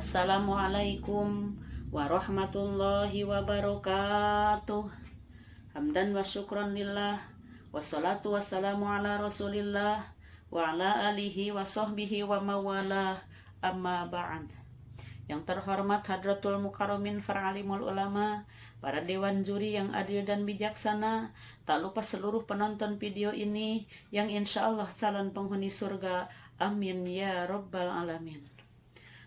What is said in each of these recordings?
Assalamualaikum warahmatullahi wabarakatuh. Hamdan wa syukran lillah, wassalatu wassalamu ala rasulillah wa ala alihi wa sahbihi wa mawalah, amma ba'd. Yang terhormat Hadratul Mukarramin Faralimul Ulama, para dewan juri yang adil dan bijaksana, tak lupa seluruh penonton video ini yang insya Allah calon penghuni surga. Amin ya rabbal alamin.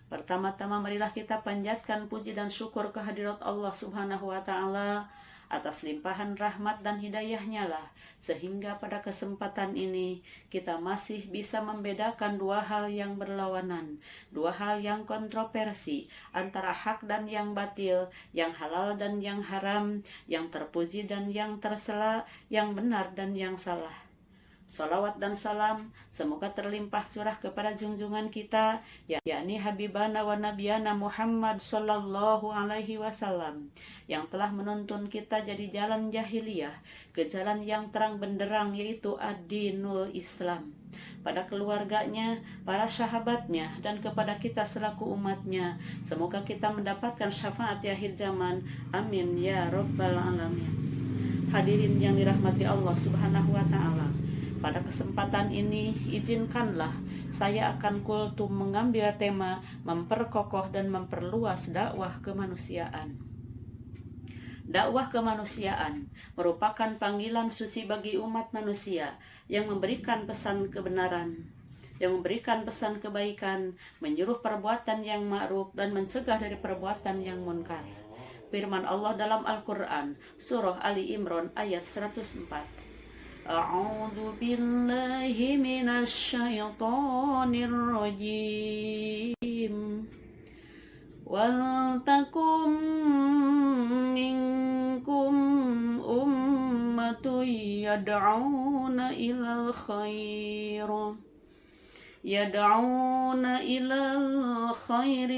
Pertama-tama marilah kita panjatkan puji dan syukur kehadirat Allah Subhanahu wa Ta'ala atas limpahan rahmat dan hidayahnya lah, sehingga pada kesempatan ini kita masih bisa membedakan dua hal yang berlawanan, dua hal yang kontroversi, antara hak dan yang batil, yang halal dan yang haram, yang terpuji dan yang tercela, yang benar dan yang salah. Salawat dan salam semoga terlimpah curah kepada junjungan kita, yakni Habibana wa Nabiyana Muhammad sallallahu alaihi wasallam, yang telah menuntun kita dari jalan jahiliyah ke jalan yang terang benderang, yaitu ad-dinul Islam, pada keluarganya, para sahabatnya, dan kepada kita selaku umatnya. Semoga kita mendapatkan syafaat di akhir zaman. Amin ya rabbal alamin. Hadirin yang dirahmati Allah Subhanahu wa Ta'ala, pada kesempatan ini, izinkanlah saya akan kultum mengambil tema memperkokoh dan memperluas dakwah kemanusiaan. Dakwah kemanusiaan merupakan panggilan suci bagi umat manusia yang memberikan pesan kebenaran, yang memberikan pesan kebaikan, menyuruh perbuatan yang ma'ruf dan mencegah dari perbuatan yang munkar. Firman Allah dalam Al-Quran, Surah Ali Imran ayat 104. A'udzu billahi minasyaitonir rajim. Wal takum minkum ummatun yad'una ilal khair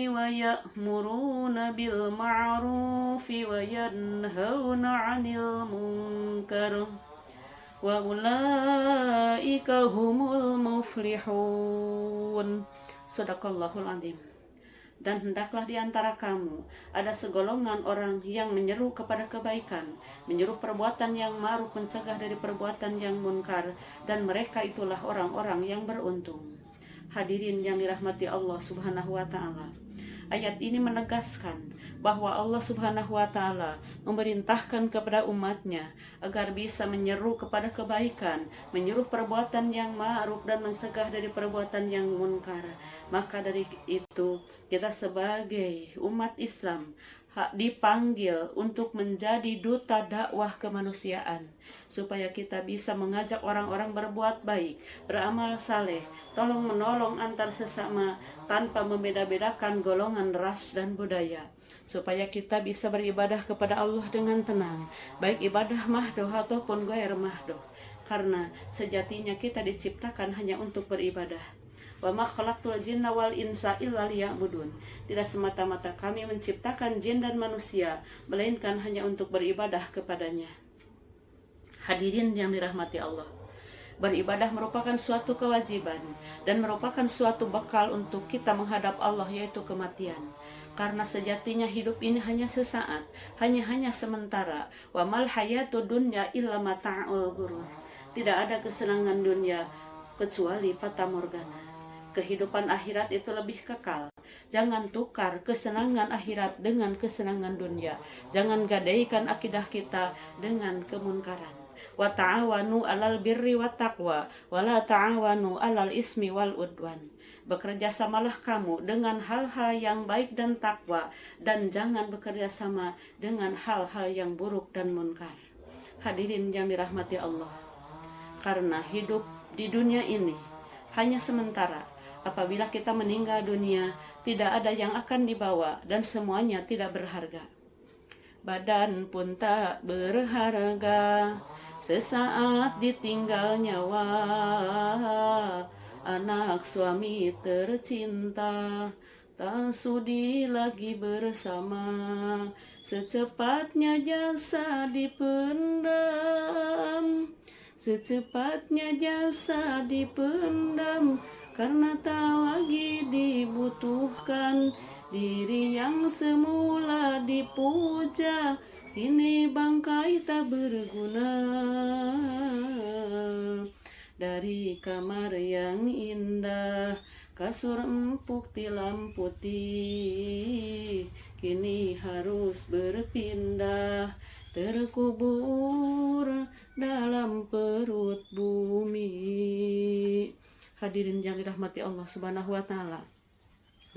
wa ya'muruna bil ma'rufi wa yanhauna 'anil munkar wa ulaika humul muflihun. Shadaqallahul azim. Dan hendaklah di antara kamu ada segolongan orang yang menyeru kepada kebaikan, menyuruh perbuatan yang ma'ruf, mencegah dari perbuatan yang munkar, dan mereka itulah orang-orang yang beruntung. Hadirin yang dirahmati Allah Subhanahu wa Ta'ala, ayat ini menegaskan bahwa Allah Subhanahu wa Ta'ala memerintahkan kepada umatnya agar bisa menyeru kepada kebaikan, menyuruh perbuatan yang ma'ruf dan mencegah dari perbuatan yang munkar. Maka dari itu kita sebagai umat Islam dipanggil untuk menjadi duta dakwah kemanusiaan, supaya kita bisa mengajak orang-orang berbuat baik, beramal saleh, tolong menolong antar sesama tanpa membeda-bedakan golongan, ras dan budaya, supaya kita bisa beribadah kepada Allah dengan tenang, baik ibadah mahdoh ataupun ghair mahdoh, karena sejatinya kita diciptakan hanya untuk beribadah. Wa ma khalaqtul jinna wal insa illa liya'budun. Tidak semata-mata kami menciptakan jin dan manusia, melainkan hanya untuk beribadah kepadanya. Hadirin yang dirahmati Allah, beribadah merupakan suatu kewajiban dan merupakan suatu bekal untuk kita menghadap Allah, yaitu kematian. Karena sejatinya hidup ini hanya sesaat, hanya sementara. Wa mal hayatud dunya illa mata'ul ghurur. Tidak ada kesenangan dunia kecuali fata morgana. Kehidupan akhirat itu lebih kekal. Jangan tukar kesenangan akhirat dengan kesenangan dunia. Jangan gadaikan akidah kita dengan kemunkaran. Wa ta'awanu 'alal birri wat taqwa wa la ta'awanu 'alal ismi wal udwan. Bekerja samalah kamu dengan hal-hal yang baik dan takwa, dan jangan bekerja sama dengan hal-hal yang buruk dan munkar. Hadirin yang dirahmati Allah, karena hidup di dunia ini hanya sementara. Apabila kita meninggal dunia, tidak ada yang akan dibawa dan semuanya tidak berharga. Badan pun tak berharga, sesaat ditinggal nyawa. Anak suami tercinta, tak sudi lagi bersama. Secepatnya jasa dipendam, secepatnya jasa dipendam, karena tak lagi dibutuhkan. Diri yang semula dipuja, ini bangkai tak berguna. Dari kamar yang indah, kasur empuk tilam putih, kini harus berpindah, terkubur dalam perut bumi. Hadirin yang dirahmati Allah Subhanahu wa Ta'ala.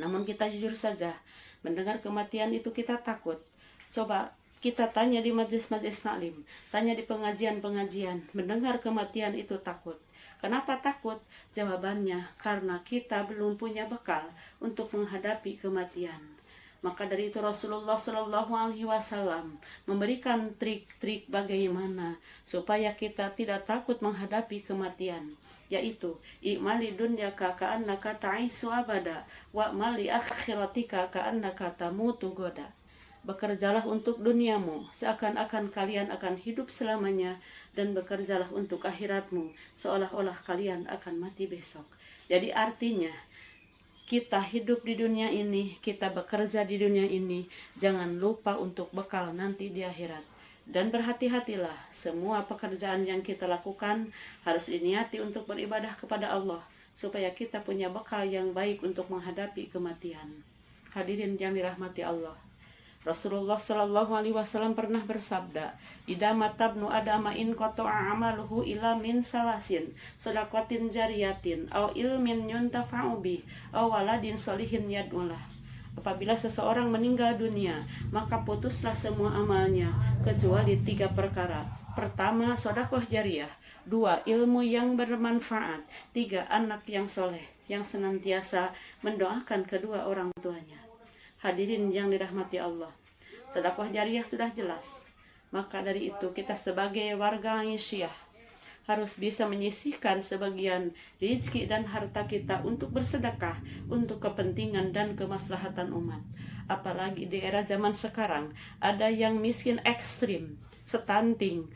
Namun kita jujur saja, mendengar kematian itu kita takut. Coba kita tanya di majelis-majelis taklim, tanya di pengajian-pengajian, mendengar kematian itu takut. Kenapa takut? Jawabannya karena kita belum punya bekal untuk menghadapi kematian. Maka dari itu Rasulullah Shallallahu Alaihi Wasallam memberikan trik-trik bagaimana supaya kita tidak takut menghadapi kematian, yaitu i'mali dunyaka ka'annaka ta'isu abada wa mali akhiratika ka'annaka tamutu goda. Bekerjalah untuk duniamu seakan-akan kalian akan hidup selamanya, dan bekerjalah untuk akhiratmu seolah-olah kalian akan mati besok. Jadi artinya kita hidup di dunia ini, kita bekerja di dunia ini, jangan lupa untuk bekal nanti di akhirat. Dan berhati-hatilah, semua pekerjaan yang kita lakukan harus diniati untuk beribadah kepada Allah, supaya kita punya bekal yang baik untuk menghadapi kematian. Hadirin yang dirahmati Allah, Rasulullah Shallallahu Alaihi Wasallam pernah bersabda, "Idza matabnu adama in qata'a amaluhu ila min salasin, shadaqatin jariyatin, aw ilmin yuntafa'u bih, aw waladin sholihin yad'ulah." Apabila seseorang meninggal dunia, maka putuslah semua amalnya kecuali 3 perkara. Pertama, sedekah jariyah. 2, ilmu yang bermanfaat. 3, anak yang soleh yang senantiasa mendoakan kedua orang tuanya. Hadirin yang dirahmati Allah, sedekah jariyah sudah jelas. Maka dari itu kita sebagai warga Aisyah harus bisa menyisihkan sebagian rezeki dan harta kita untuk bersedekah, untuk kepentingan dan kemaslahatan umat. Apalagi di era zaman sekarang, ada yang miskin ekstrim, stunting,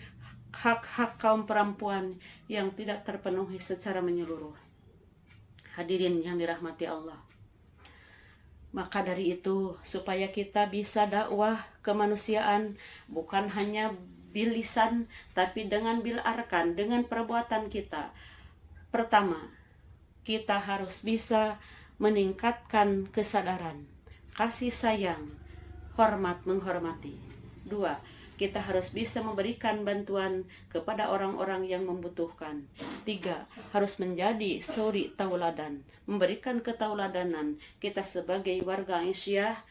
hak-hak kaum perempuan yang tidak terpenuhi secara menyeluruh. Hadirin yang dirahmati Allah, maka dari itu, supaya kita bisa dakwah kemanusiaan, bukan hanya bil lisan, tapi dengan bil arkan, dengan perbuatan kita. Pertama, kita harus bisa meningkatkan kesadaran, kasih sayang, hormat menghormati. 2, kita harus bisa memberikan bantuan kepada orang-orang yang membutuhkan. 3, harus menjadi suri tauladan, memberikan ketauladanan kita sebagai warga Aisyah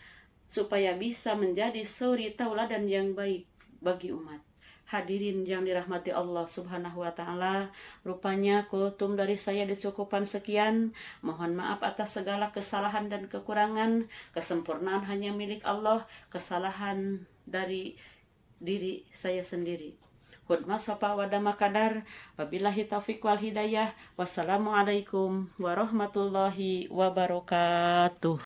supaya bisa menjadi suri tauladan yang baik bagi umat. Hadirin yang dirahmati Allah Subhanahu wa Ta'ala, rupanya kultum dari saya dicukupkan sekian. Mohon maaf atas segala kesalahan dan kekurangan. Kesempurnaan hanya milik Allah, kesalahan dari diri saya sendiri. Hudma sopa wadama kadar. Wabillahi taufiq wal hidayah. Wassalamualaikum warahmatullahi wabarakatuh.